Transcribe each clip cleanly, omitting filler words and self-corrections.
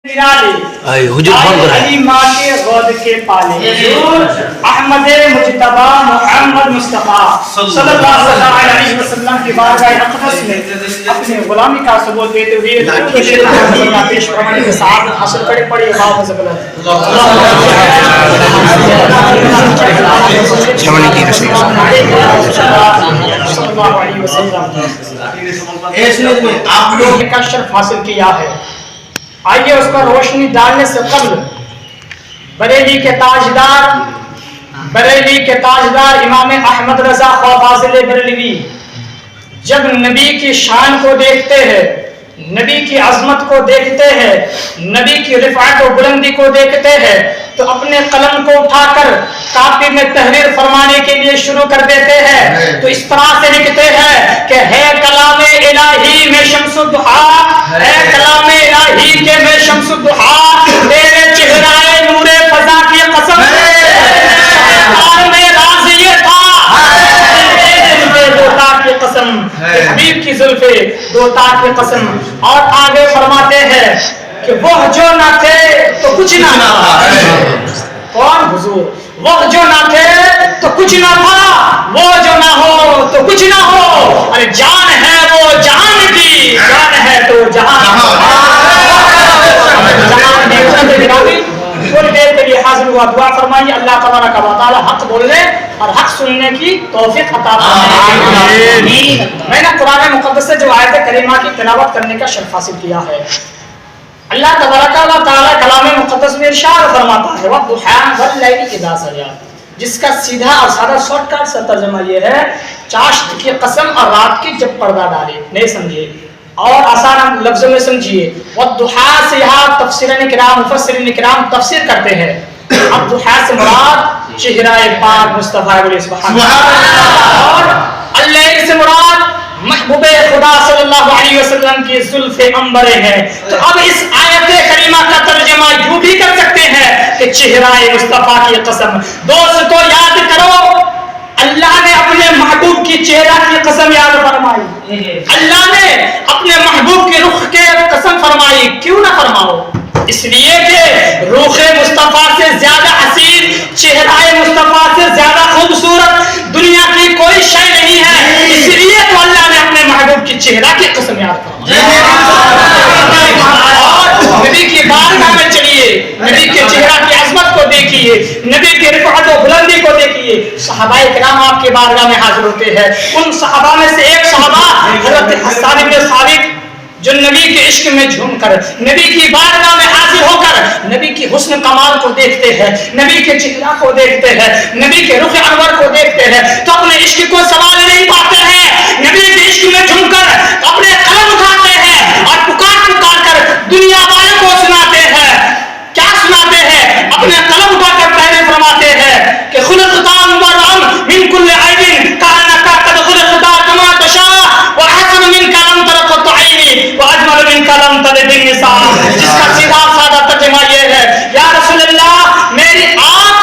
علی ماں کے غود کے پالے احمد مجتبی محمد مصطفیٰ صلی اللہ علیہ وسلم کی بارگاہ اقدس میں اپنے غلامی کا ثبوت دیتے ہوئے درود و شکر پیش فرمانے کے ساتھ حاصل کرے پڑے باب زبلت صلی اللہ علیہ وسلم آپ لوگ کا شرف حاصل کیا ہے. آئیے اس پر روشنی ڈالنے سے قبل بریلی کے تاجدار امام احمد رضا خواہ فاضل بریلوی جب نبی کی شان کو دیکھتے ہیں، نبی کی عظمت کو دیکھتے ہیں، نبی کی رفعت و بلندی کو دیکھتے ہیں تو اپنے قلم کو اٹھا کر کاپی میں تحریر فرمانے کے لیے شروع کر دیتے ہیں. تو اس طرح سے لکھتے ہیں کہ ہے کلام الہی میں شمس الضحیٰ، ہے کلام الہی کے میں شمس الضحیٰ، تیرے چہرائے نور فضا کی قسم میں راز یہ تھا دوتا کی قسم، حبیب کی زلفے دوتا کی قسم. اور آگے فرماتے ہیں کہ وہ جو نہ تھے تو کچھ نہ تھا. کون حضور؟ وہ جو نہ تھے تو کچھ نہ تھا، وہ جو نہ ہو تو کچھ نہ ہو. ارے جان ہے وہ جہان کی، جان ہے تو جہان تھوڑی دیر کے لیے حاضر ہوا. دعا فرمائیے اللہ تبارک و تعالی حق بولنے اور حق سننے کی توفیق عطا فرمائے. میں نے قرآن مقدس سے جو آیت کریمہ کی تلاوت کرنے کا شرف حاصل کیا ہے. اللہ تبارک و تعالی کلام مقدس میں ارشاد فرماتا ہے وَالضُّحَىٰ وَاللَّيْلِ إِذَا سَجَىٰ، جس کا سیدھا اور سادہ شارٹ کٹ سے ترجمہ یہ ہے چاشت کی قسم اور رات کی جب پردہ ڈالے. نہیں سمجھے اور آسان لفظوں میں سمجھیے. وَالضُّحَىٰ سے یہاں تفسیرین کرام مفسرین کرام تفسیر کرتے ہیں. اب ضحیٰ سے مراد چہرہ پاک مصطفیٰ علیہ السلام اور الليل سے مراد محبوب خدا صلی اللہ علیہ وسلم کی زلف عنبر ہے. تو اب اس آیت کریمہ کا ترجمہ یوں بھی کر سکتے ہیں کہ چہرہ مصطفیٰ کی قسم. دوستو یاد کرو اللہ نے اپنے محبوب کی چہرہ کی قسم یاد فرمائی، اللہ نے اپنے محبوب کے رخ کے قسم فرمائی. کیوں نہ فرماؤ؟ اس لیے کہ روح مصطفیٰ سے زیادہ حسین، چہرہ مصطفیٰ سے زیادہ خوبصورت دنیا کی کوئی شے نہیں ہے. اس لیے تو اللہ نے اپنے محبوب کی چہرہ کی قسم یاد فرمائی. اور نبی کی بارگاہ میں چلیے، نبی کے چہرہ کی عظمت کو دیکھیے، نبی کی رفعت و بلندی کو دیکھیے. صحابہ کرام آپ کے بارگاہ میں حاضر ہوتے ہیں. ان صحابہ میں سے ایک صحابہ حضرت حسان بن ثابت جو نبی کے عشق میں جھوم کر نبی کی بارگاہ میں حاضر ہو کر نبی کی حسن کمال کو دیکھتے ہیں، نبی کے چہرہ کو دیکھتے ہیں، نبی کے رخ انور کو دیکھتے ہیں تو اپنے عشق کو سنبھال نہیں پاتے ہیں. نبی کے عشق میں جھوم کر اپنے قلم اٹھاتے ہیں اور پکار کر دنیا والوں کو سناتے ہیں. کیا سناتے ہیں؟ اپنے قلم اٹھا کر پہلے فرماتے ہیں کہ خلقت مبرأ من كل عیب کانک قد خلقت کما تشاء واحسن منک لم تر قط عینی واجمل منک لم تلد النساء. جس کا سیدھا سادہ ترجمہ یہ ہے یا رسول اللہ میری آنکھ،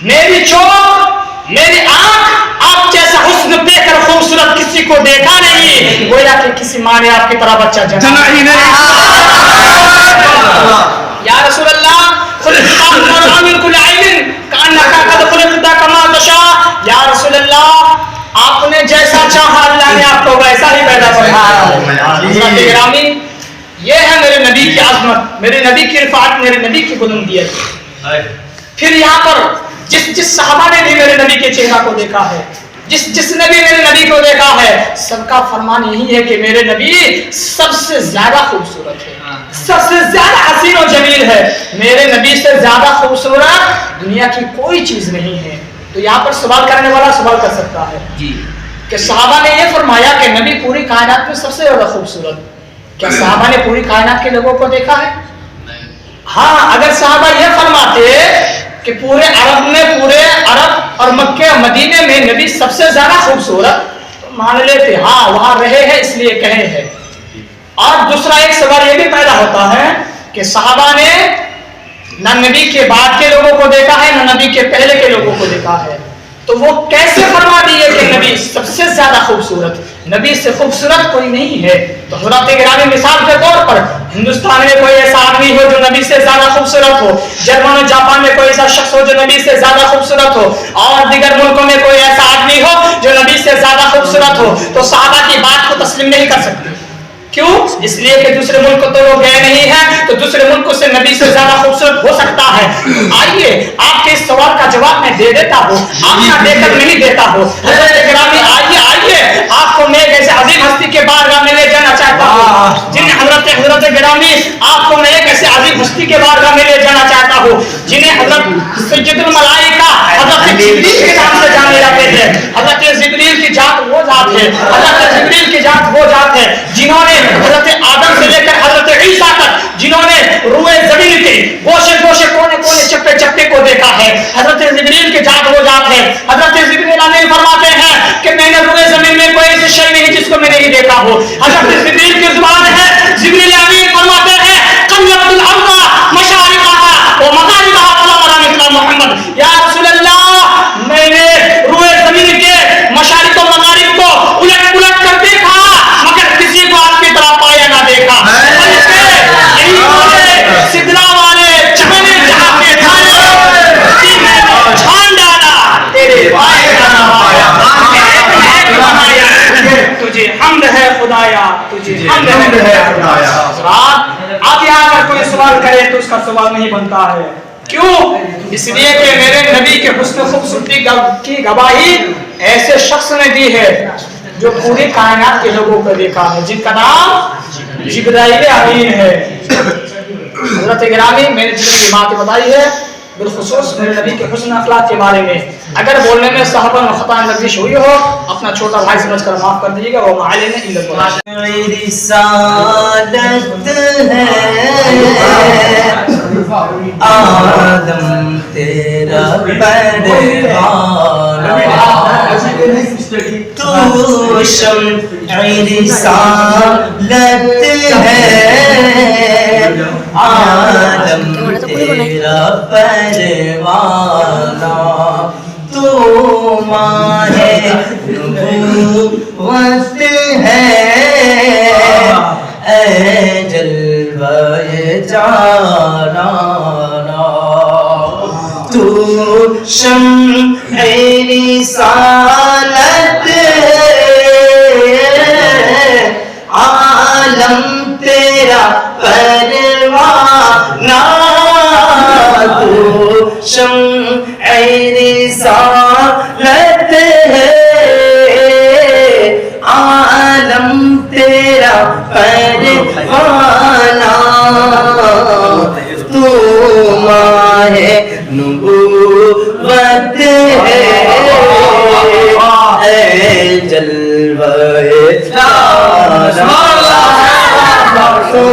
میری چوک، میری آنکھ آپ جیسا حسن دے کر خوبصورت کسی کو دیکھا نہیں. گویا کہ کسی ماں نے آپ کی طرح بچہ جنا ہی نہیں. یا رسول اللہ خلقت من كل عیب کانک قد خلقت کما تشاء. یا رسول اللہ آپ نے جیسا چاہا اللہ نے آپ کو ویسا ہی پیدا فرمایا. گرامی یہ ہے میرے نبی کی عظمت، میرے نبی کی رفعت، میرے نبی کی بلندیت. پھر یہاں پر جس صحابہ نے بھی میرے نبی کے چہرہ کو دیکھا ہے، جس نے بھی میرے نبی کو دیکھا ہے، سب کا فرمان یہی ہے کہ میرے نبی سب سے زیادہ خوبصورت ہے، سب سے زیادہ حسین و جمیل ہے. میرے نبی سے زیادہ خوبصورت دنیا کی کوئی چیز نہیں ہے. تو یہاں پر سوال کرنے والا سوال کر سکتا ہے کہ صحابہ نے یہ فرمایا کہ نبی پوری کائنات میں سب سے زیادہ خوبصورت. کیا صحابہ نے پوری کائنات کے لوگوں کو دیکھا ہے؟ ہاں، اگر صحابہ یہ فرماتے کہ پورے عرب میں، پورے عرب اور مکہ اور مدینے میں نبی سب سے زیادہ خوبصورت تو مان لیتے ہاں وہاں رہے ہیں اس لیے کہے ہیں. اور دوسرا ایک سوال یہ بھی پیدا ہوتا ہے کہ صحابہ نے نہ نبی کے بعد کے لوگوں کو دیکھا ہے نہ نبی کے پہلے کے لوگوں کو دیکھا ہے، تو وہ کیسے فرما دیے کہ نبی سب سے زیادہ خوبصورت؟ نبی سے خوبصورت کوئی نہیں ہے. تو حضرات گرامی مثال کے طور پر ہندوستان میں کوئی ایسا آدمی نبی سے زیادہ خوبصورت ہو، جرمن و جاپان میں کوئی ایسا شخص ہو جو نبی سے زیادہ خوبصورت ہو، اور دیگر ملکوں میں کوئی ایسا آدمی ہو جو نبی سے زیادہ خوبصورت ہو، تو صحابہ کی بات کو تسلیم نہیں کر سکتے. کیوں؟ اس لیے کہ دوسرے ملک تو وہ گئے نہیں ہیں، تو دوسرے ملک سے نبی سے زیادہ خوبصورت ہو سکتا ہے. آئیے آپ کے اس سوال کا جواب میں دے دیتا ہوں، آپ نہ دے کر نہیں دیتا ہوں. حضرت گرامی آئیے آپ کو میں ایک ایسے عظیم ہستی کے بارگاہ میں لے جانا چاہتا ہوں جنہیں حضرت گرامی آپ کو میں ایک ایسے عظیم ہستی کے بارگاہ میں لے جانا چاہتا ہوں جنہیں حضرت سید الملائکہ حضرت جبریل کے نام سے جانے جاتے ہیں. حضرت جبریل کی ذات وہ ذات ہے، حضرت جبریل کی ذات وہ ذات ہے جنہوں نے حضرت آدم سے لے کر حضرت عیسیٰ تک، جنہوں نے روئے زمین کے گوشے کونے چپے چپے کو دیکھا ہے. حضرت جبریل کی ذات وہ ذات ہے. حضرت جبریل امین فرماتے ہیں کہ میں نے روئے زمین میں کوئی ایسی شے نہیں جس کو میں نہیں دیکھا ہو. حضرت جبریل کی زبان ہے. جبریل امین فرماتے ہیں قلبت الارض مشارقها ومغاربها فلا ارى مثل محمد. یا رسول اللہ، میں نے روئے زمین کے مشارق و مغارب کو الٹ پلٹ کر دیکھا مگر کسی کو آپ کی طرح پایا نہ دیکھا. سدرا والے چمنے جہاں کے چھان ڈالا تیرے پائے نہ پایا. تجھے حمد ہے خدایا، تجھے حمد ہے خدایا. آپ یہاں اگر کوئی سوال کرے تو اس کا سوال نہیں بنتا ہے. کیوں؟ اس لیے کہ میرے نبی کے حسن خوبصورتی کی گواہی ایسے شخص نے دی ہے جو پوری کائنات کے لوگوں کو دیکھا ہے، جن کا نام جبرائیل امین ہے. حضرت گرامی میں نے جتنی باتیں بتائی ہے بالخصوص میرے نبی کے حسن اخلاق کے بارے میں، اگر بولنے میں صحابہ میں خطا لفظ ہوئی ہو اپنا چھوٹا بھائی سمجھ کر معاف کر دیجیے گا. وہ معلم رسالت ہے آدم تیرا تو شمع رسالت ہے آدم تیرا پروانہ تو ماہ نبوت ہے اے جلوہ جانانا تو شمع رسالت عالم تیرا پروانہ تو شمع رسالت ہے عالم تیرا پروانہ تو ماہ نبوت ہے اے جلوہ جانانا تو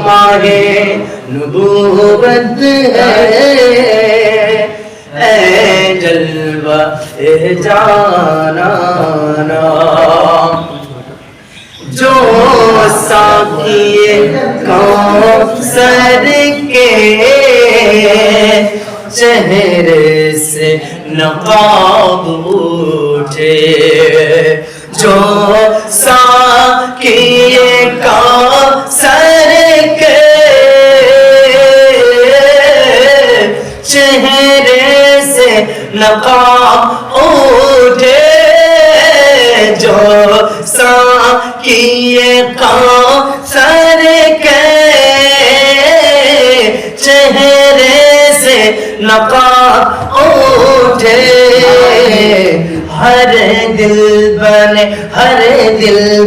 ماہ نبوت ہے اے جلوہ جانانا جو ساقی کوثر کے چہرے سے نقاب اٹھے جو ساقی کوثر کے چہرے سے نقاب اٹھے جو ساقی کوثر کے چہرے سے نقاب اٹھے ہر دل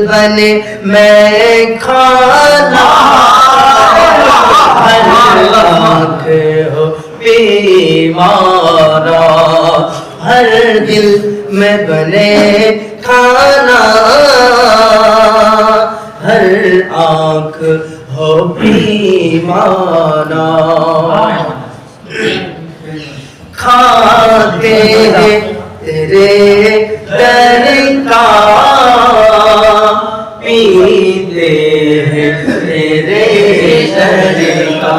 بنے میں کھانا ہر آنکھ ہو بیمارا ہر دل میں بنے کھانا ہر آنکھ ہو بیمارا کھاتے ہیں تیرے در کا پیتے ہیں تیرے در کا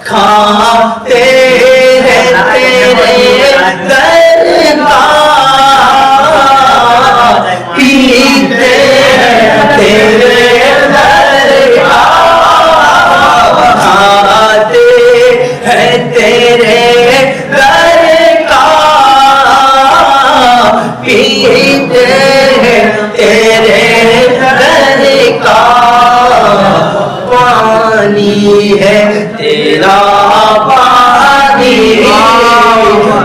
کھاتے ہیں تیرے در کا پیتے ہیں تیرے در کا ہے تیرا پانی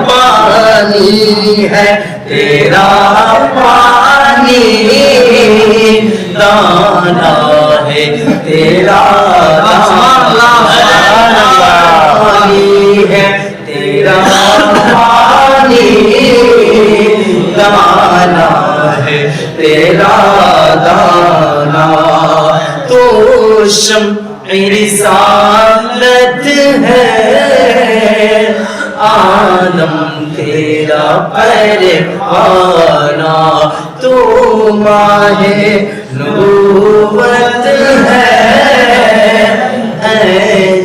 پانی ہے تیرا پانی دانا ہے تیرا پانی ہے تیرا پانی دانا ہے تیرا دانا تو شمع رسالت ہے عالم تیرا پروانہ تو ماہ نبوت ہے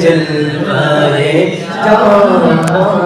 جلوہ جان